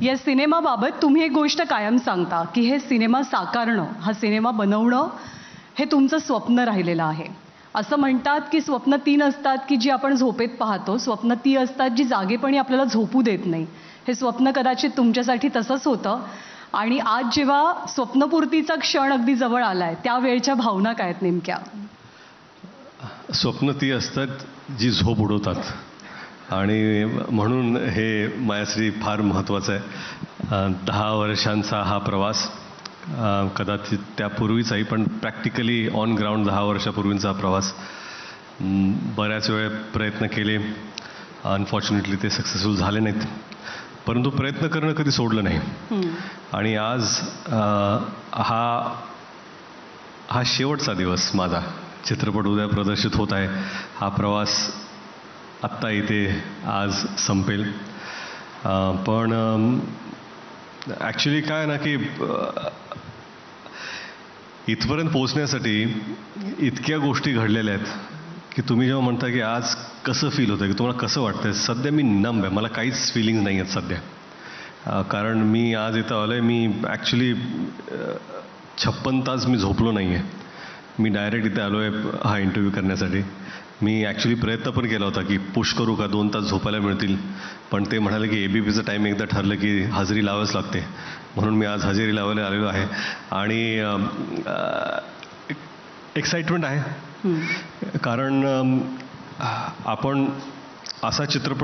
या सिनेमाबाबत तुम्ही एक गोष्ट कायम सांगता की हे सिनेमा साकारणं, हा सिनेमा बनवणं हे तुमचं स्वप्न राहिलेलं आहे. असं म्हणतात की स्वप्न 3 असतात की जी आपण झोपेत पाहतो, स्वप्न ती असतात जी जागेपणी आपल्याला झोपू देत नाही. हे स्वप्न कदाचित तुमच्यासाठी तसंच होतं. आणि आज जेव्हा स्वप्नपूर्तीचा क्षण अगदी जवळ आलाय, त्यावेळच्या भावना काय आहेत नेमक्या? स्वप्न ती असतात जी झोप उडवतात आणि म्हणून हे माझ्यासाठी फार महत्त्वाचं आहे. 10 वर्षांचा हा प्रवास, कदाचित त्यापूर्वीचाही, पण प्रॅक्टिकली ऑन ग्राउंड 10 वर्षापूर्वींचा हा प्रवास. बऱ्याच वेळ प्रयत्न केले, अनफॉर्च्युनेटली ते सक्सेसफुल झाले नाहीत, परंतु प्रयत्न करणं कधी सोडलं नाही. आणि आज हा शेवटचा दिवस माझा. चित्रपट उद्या प्रदर्शित होत आहे. हा प्रवास आत्ता इथे आज संपेल. पण ॲक्च्युली काय ना की इथपर्यंत पोहोचण्यासाठी इतक्या गोष्टी घडलेल्या आहेत की तुम्ही जेव्हा म्हणता की आज कसं फील होतं, की तुम्हाला कसं वाटतंय, सध्या मी नंब आहे. मला काहीच फिलिंग्स नाही आहेत सध्या. कारण मी आज इथं आलो आहे. मी ॲक्च्युली 56 तास मी झोपलो नाही आहे. मी डायरेक्ट इथे आलो आहे हा इंटरव्ह्यू करण्यासाठी. मी ॲक्च्युली प्रयत्न पण केला होता की पुश करू का, 2 तास झोपायला मिळतील, पण ते म्हणाले की ABPचं टाईम एकदा ठरलं की हजेरी लावावीच लागते. म्हणून मी आज हजेरी लावायला आलेलो आहे. आणि एक्साइटमेंट आहे, कारण आपण असा चित्रपट